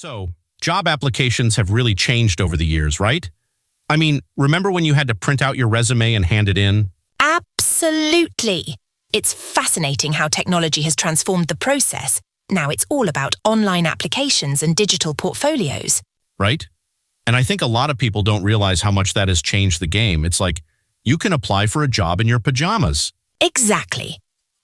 So, job applications have really changed over the years, right? I mean, remember when you had to print out your resume and hand it in? Absolutely. It's fascinating how technology has transformed the process. Now it's all about online applications and digital portfolios. Right? And I think a lot of people don't realize how much that has changed the game. It's like, you can apply for a job in your pajamas. Exactly.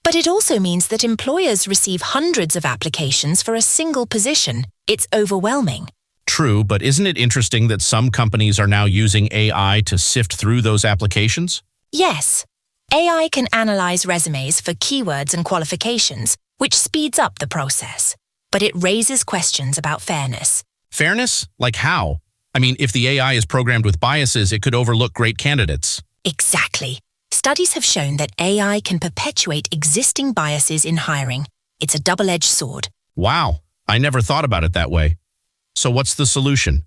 But it also means that employers receive hundreds of applications for a single position. It's overwhelming. True, but isn't it interesting that some companies are now using AI to sift through those applications? Yes. AI can analyze resumes for keywords and qualifications, which speeds up the process. But it raises questions about fairness. Fairness? Like how? I mean, if the AI is programmed with biases, it could overlook great candidates. Exactly. Studies have shown that AI can perpetuate existing biases in hiring. It's a double-edged sword. Wow, I never thought about it that way. So what's the solution?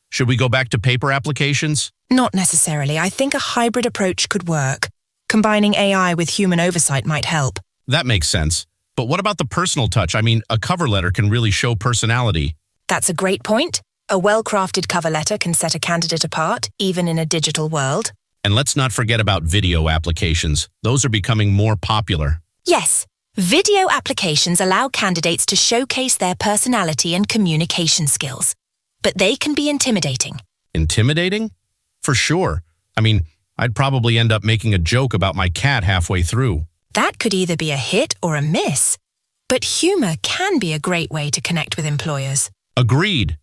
Should we go back to paper applications? Not necessarily. I think a hybrid approach could work. Combining AI with human oversight might help. That makes sense. But what about the personal touch? I mean, a cover letter can really show personality. That's a great point. A well-crafted cover letter can set a candidate apart, even in a digital world. And let's not forget about video applications. Those are becoming more popular. Yes, video applications allow candidates to showcase their personality and communication skills. But they can be intimidating. Intimidating? For sure. I mean, I'd probably end up making a joke about my cat halfway through. That could either be a hit or a miss. But humor can be a great way to connect with employers. Agreed.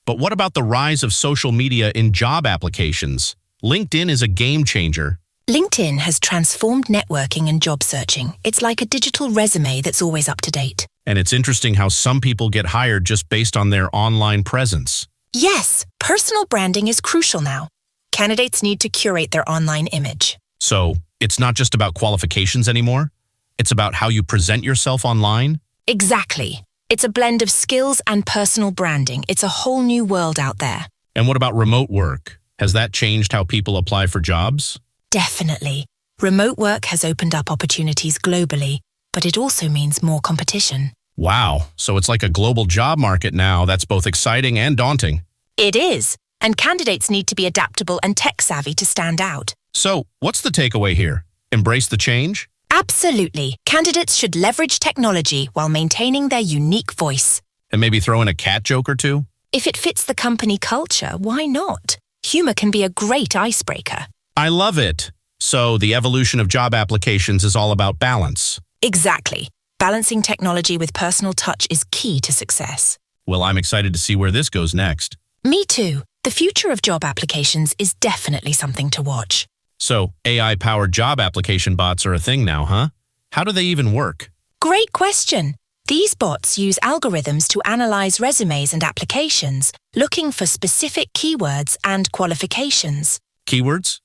But what about the rise of social media in job applications? LinkedIn is a game changer. LinkedIn has transformed networking and job searching. It's like a digital resume that's always up to date. And it's interesting how some people get hired just based on their online presence. Yes, personal branding is crucial now. Candidates need to curate their online image. So, it's not just about qualifications anymore? It's about how you present yourself online? Exactly. It's a blend of skills and personal branding. It's a whole new world out there. And what about remote work? Has that changed how people apply for jobs? Definitely. Remote work has opened up opportunities globally, but it also means more competition. Wow, so it's like a global job market now. That's both exciting and daunting. It is, and candidates need to be adaptable and tech-savvy to stand out. So, what's the takeaway here? Embrace the change? Absolutely. Candidates should leverage technology while maintaining their unique voice. And maybe throw in a cat joke or two? If it fits the company culture, why not? Humor can be a great icebreaker. I love it. So, the evolution of job applications is all about balance. Exactly. Balancing technology with personal touch is key to success. Well, I'm excited to see where this goes next. Me too. The future of job applications is definitely something to watch. So, AI-powered job application bots are a thing now, huh? How do they even work? Great question. These bots use algorithms to analyze resumes and applications, looking for specific keywords and qualifications. Keywords?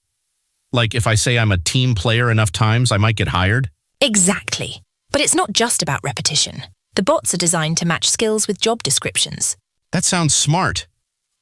Like if I say I'm a team player enough times, I might get hired? Exactly. But it's not just about repetition. The bots are designed to match skills with job descriptions. That sounds smart.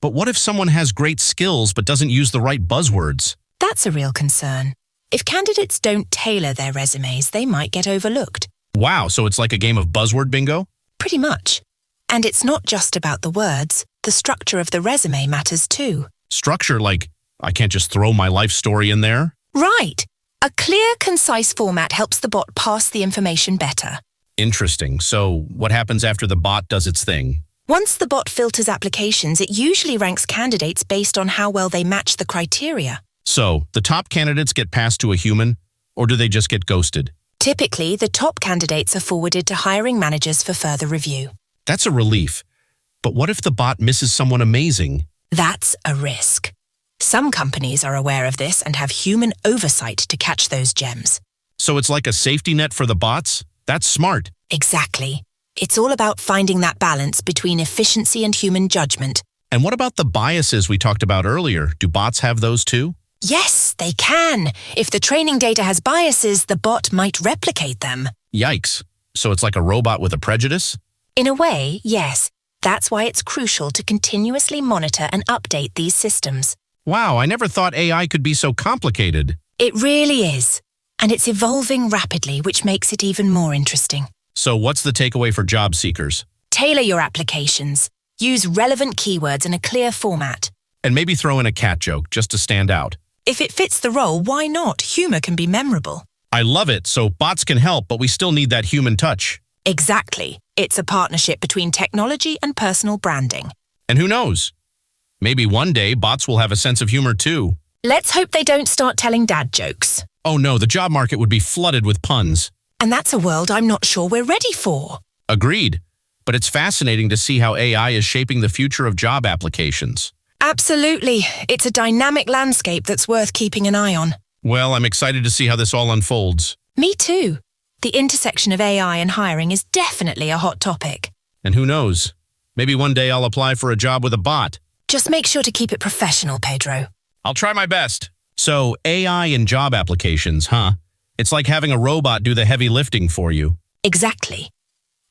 But what if someone has great skills but doesn't use the right buzzwords? That's a real concern. If candidates don't tailor their resumes, they might get overlooked. Wow, so it's like a game of buzzword bingo? Pretty much. And it's not just about the words. The structure of the resume matters too. Structure like, I can't just throw my life story in there? Right. A clear, concise format helps the bot pass the information better. Interesting. So what happens after the bot does its thing? Once the bot filters applications, it usually ranks candidates based on how well they match the criteria. So, the top candidates get passed to a human, or do they just get ghosted? Typically, the top candidates are forwarded to hiring managers for further review. That's a relief. But what if the bot misses someone amazing? That's a risk. Some companies are aware of this and have human oversight to catch those gems. So it's like a safety net for the bots? That's smart. Exactly. It's all about finding that balance between efficiency and human judgment. And what about the biases we talked about earlier? Do bots have those too? Yes, they can. If the training data has biases, the bot might replicate them. Yikes. So it's like a robot with a prejudice? In a way, yes. That's why it's crucial to continuously monitor and update these systems. Wow, I never thought AI could be so complicated. It really is. And it's evolving rapidly, which makes it even more interesting. So what's the takeaway for job seekers? Tailor your applications. Use relevant keywords in a clear format. And maybe throw in a cat joke just to stand out. If it fits the role, why not? Humor can be memorable. I love it, so bots can help, but we still need that human touch. Exactly. It's a partnership between technology and personal branding. And who knows? Maybe one day bots will have a sense of humor too. Let's hope they don't start telling dad jokes. Oh no, the job market would be flooded with puns. And that's a world I'm not sure we're ready for. Agreed. But it's fascinating to see how AI is shaping the future of job applications. Absolutely. It's a dynamic landscape that's worth keeping an eye on. Well, I'm excited to see how this all unfolds. Me too. The intersection of AI and hiring is definitely a hot topic. And who knows? Maybe one day I'll apply for a job with a bot. Just make sure to keep it professional, Pedro. I'll try my best. So, AI in job applications, huh? It's like having a robot do the heavy lifting for you. Exactly.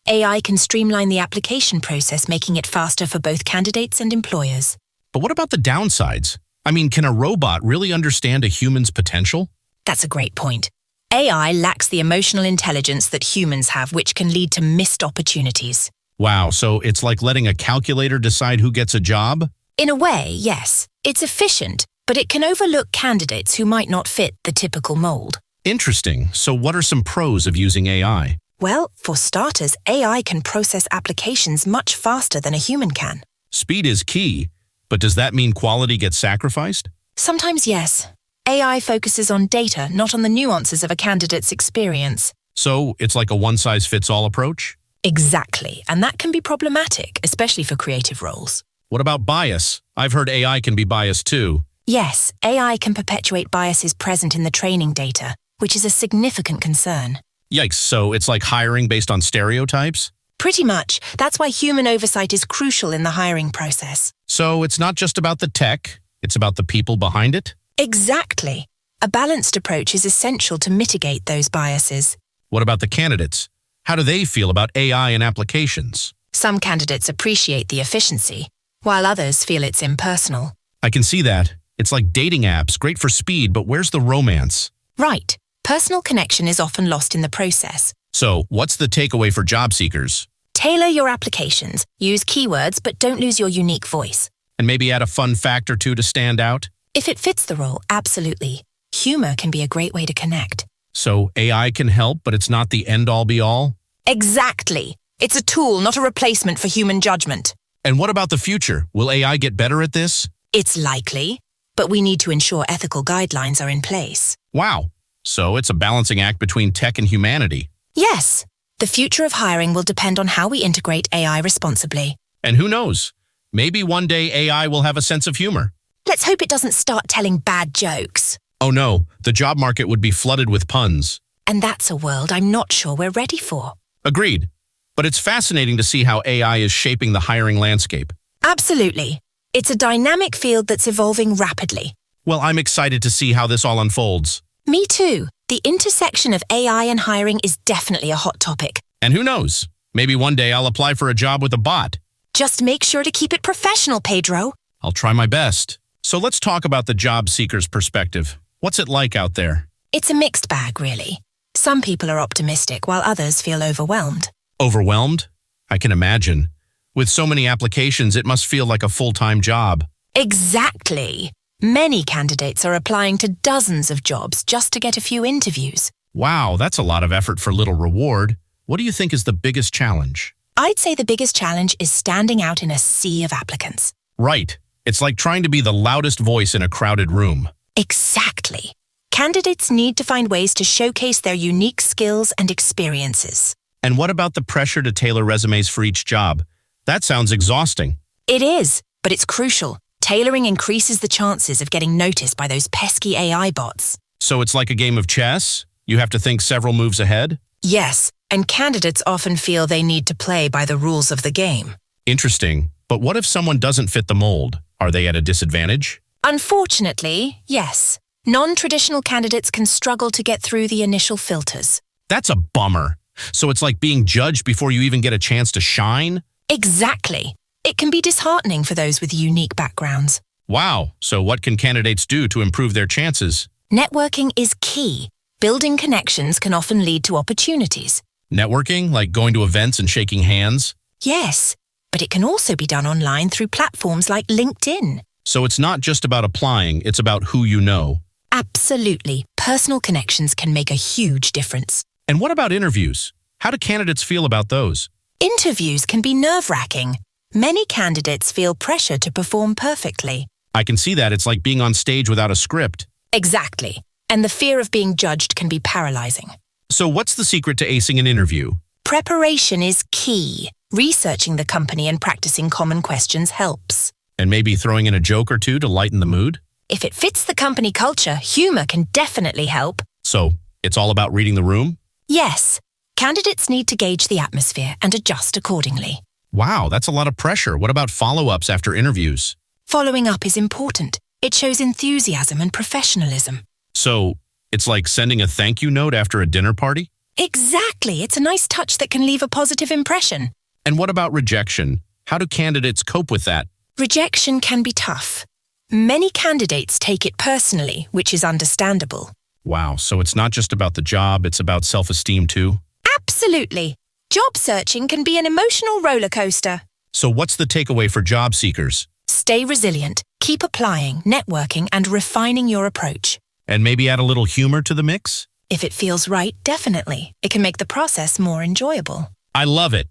AI can streamline the application process, making it faster for both candidates and employers. But what about the downsides? I mean, can a robot really understand a human's potential? That's a great point. AI lacks the emotional intelligence that humans have, which can lead to missed opportunities. Wow, so it's like letting a calculator decide who gets a job? In a way, yes. It's efficient, but it can overlook candidates who might not fit the typical mold. Interesting. So what are some pros of using AI? Well, for starters, AI can process applications much faster than a human can. Speed is key, but does that mean quality gets sacrificed? Sometimes, yes. AI focuses on data, not on the nuances of a candidate's experience. So it's like a one-size-fits-all approach? Exactly, and that can be problematic, especially for creative roles. What about bias? I've heard AI can be biased too. Yes, AI can perpetuate biases present in the training data, which is a significant concern. Yikes, so it's like hiring based on stereotypes? Pretty much. That's why human oversight is crucial in the hiring process. So it's not just about the tech, it's about the people behind it? Exactly. A balanced approach is essential to mitigate those biases. What about the candidates? How do they feel about AI in applications? Some candidates appreciate the efficiency, while others feel it's impersonal. I can see that. It's like dating apps, great for speed, but where's the romance? Right. Personal connection is often lost in the process. So, what's the takeaway for job seekers? Tailor your applications, use keywords, but don't lose your unique voice. And maybe add a fun fact or two to stand out? If it fits the role, absolutely. Humor can be a great way to connect. So, AI can help, but it's not the end-all be-all? Exactly. It's a tool, not a replacement for human judgment. And what about the future? Will AI get better at this? It's likely, but we need to ensure ethical guidelines are in place. Wow. So it's a balancing act between tech and humanity. Yes. The future of hiring will depend on how we integrate AI responsibly. And who knows? Maybe one day AI will have a sense of humor. Let's hope it doesn't start telling bad jokes. Oh no, the job market would be flooded with puns. And that's a world I'm not sure we're ready for. Agreed. But it's fascinating to see how AI is shaping the hiring landscape. Absolutely. It's a dynamic field that's evolving rapidly. Well, I'm excited to see how this all unfolds. Me too. The intersection of AI and hiring is definitely a hot topic. And who knows? Maybe one day I'll apply for a job with a bot. Just make sure to keep it professional, Pedro. I'll try my best. So let's talk about the job seeker's perspective. What's it like out there? It's a mixed bag, really. Some people are optimistic, while others feel overwhelmed. Overwhelmed? I can imagine. With so many applications, it must feel like a full-time job. Exactly. Many candidates are applying to dozens of jobs just to get a few interviews. Wow, that's a lot of effort for little reward. What do you think is the biggest challenge? I'd say the biggest challenge is standing out in a sea of applicants. Right. It's like trying to be the loudest voice in a crowded room. Exactly. Candidates need to find ways to showcase their unique skills and experiences. And what about the pressure to tailor resumes for each job? That sounds exhausting. It is, but it's crucial. Tailoring increases the chances of getting noticed by those pesky AI bots. So it's like a game of chess? You have to think several moves ahead? Yes, and candidates often feel they need to play by the rules of the game. Interesting. But what if someone doesn't fit the mold? Are they at a disadvantage? Unfortunately, yes. Non-traditional candidates can struggle to get through the initial filters. That's a bummer. So it's like being judged before you even get a chance to shine? Exactly. It can be disheartening for those with unique backgrounds. Wow. So what can candidates do to improve their chances? Networking is key. Building connections can often lead to opportunities. Networking, like going to events and shaking hands? Yes. but it can also be done online through platforms like LinkedIn. So it's not just about applying, it's about who you know. Absolutely. Personal connections can make a huge difference. And what about interviews? How do candidates feel about those? Interviews can be nerve-wracking. Many candidates feel pressure to perform perfectly. I can see that. It's like being on stage without a script. Exactly. And the fear of being judged can be paralyzing. So what's the secret to acing an interview? Preparation is key. Researching the company and practicing common questions helps. And maybe throwing in a joke or two to lighten the mood? If it fits the company culture, humor can definitely help. So it's all about reading the room? Yes. Candidates need to gauge the atmosphere and adjust accordingly. Wow, that's a lot of pressure. What about follow-ups after interviews? Following up is important. It shows enthusiasm and professionalism. So it's like sending a thank you note after a dinner party? Exactly. It's a nice touch that can leave a positive impression. And what about rejection? How do candidates cope with that? Rejection can be tough. Many candidates take it personally, which is understandable. Wow, so it's not just about the job, it's about self-esteem too? Absolutely. Job searching can be an emotional roller coaster. So what's the takeaway for job seekers? Stay resilient, keep applying, networking, and refining your approach. And maybe add a little humor to the mix? If it feels right, definitely. It can make the process more enjoyable. I love it.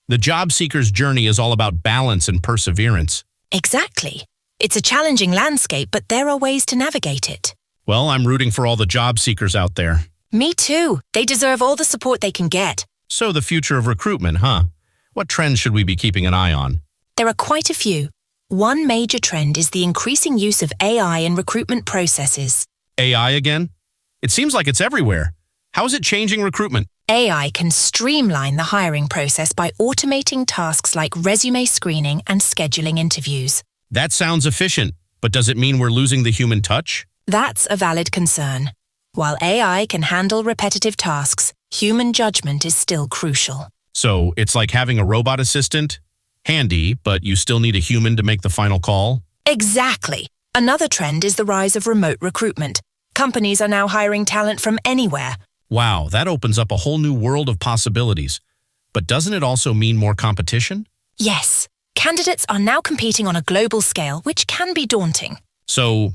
The job seeker's journey is all about balance and perseverance. Exactly. It's a challenging landscape, but there are ways to navigate it. Well, I'm rooting for all the job seekers out there. Me too. They deserve all the support they can get. So the future of recruitment, huh? What trends should we be keeping an eye on? There are quite a few. One major trend is the increasing use of AI in recruitment processes. AI again? It seems like it's everywhere. How is it changing recruitment? AI can streamline the hiring process by automating tasks like resume screening and scheduling interviews. That sounds efficient, but does it mean we're losing the human touch? That's a valid concern. While AI can handle repetitive tasks, human judgment is still crucial. So it's like having a robot assistant? Handy, but you still need a human to make the final call? Exactly. Another trend is the rise of remote recruitment. Companies are now hiring talent from anywhere. Wow, that opens up a whole new world of possibilities. But doesn't it also mean more competition? Yes. Candidates are now competing on a global scale, which can be daunting. So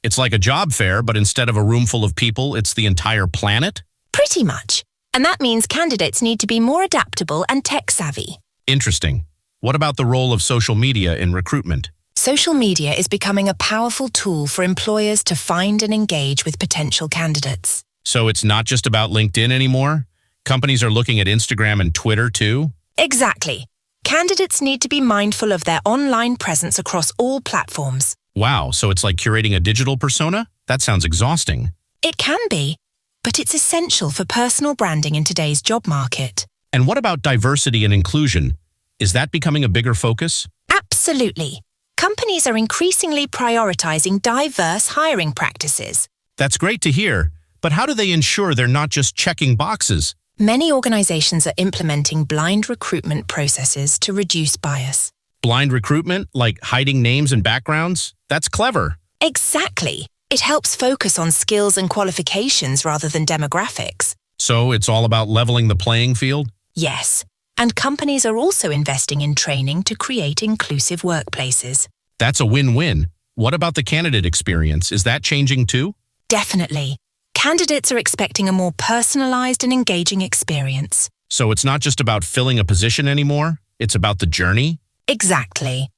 it's like a job fair, but instead of a room full of people, it's the entire planet? Pretty much. And that means candidates need to be more adaptable and tech-savvy. Interesting. What about the role of social media in recruitment? Social media is becoming a powerful tool for employers to find and engage with potential candidates. So it's not just about LinkedIn anymore? Companies are looking at Instagram and Twitter too? Exactly. Candidates need to be mindful of their online presence across all platforms. Wow, so it's like curating a digital persona? That sounds exhausting. It can be, but it's essential for personal branding in today's job market. And what about diversity and inclusion? Is that becoming a bigger focus? Absolutely. Companies are increasingly prioritizing diverse hiring practices. That's great to hear, but how do they ensure they're not just checking boxes? Many organizations are implementing blind recruitment processes to reduce bias. Blind recruitment, like hiding names and backgrounds? That's clever. Exactly. It helps focus on skills and qualifications rather than demographics. So it's all about leveling the playing field? Yes. And companies are also investing in training to create inclusive workplaces. That's a win-win. What about the candidate experience? Is that changing too? Definitely. Candidates are expecting a more personalized and engaging experience. So it's not just about filling a position anymore? It's about the journey? Exactly.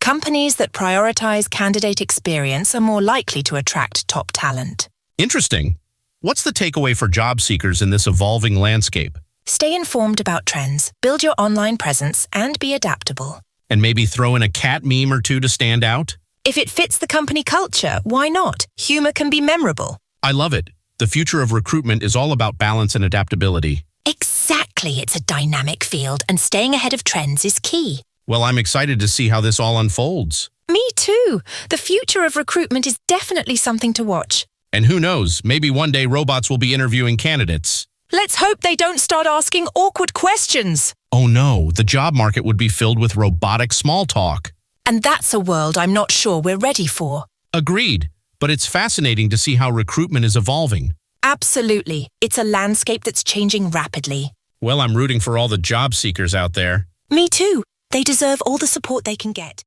Companies that prioritize candidate experience are more likely to attract top talent. Interesting. What's the takeaway for job seekers in this evolving landscape? Stay informed about trends, build your online presence, and be adaptable. And maybe throw in a cat meme or two to stand out? If it fits the company culture, why not? Humor can be memorable. I love it. The future of recruitment is all about balance and adaptability. Exactly. It's a dynamic field, and staying ahead of trends is key. Well, I'm excited to see how this all unfolds. Me too. The future of recruitment is definitely something to watch. And who knows, maybe one day robots will be interviewing candidates. Let's hope they don't start asking awkward questions. Oh no, the job market would be filled with robotic small talk. And that's a world I'm not sure we're ready for. Agreed, but it's fascinating to see how recruitment is evolving. Absolutely. It's a landscape that's changing rapidly. Well, I'm rooting for all the job seekers out there. Me too. They deserve all the support they can get.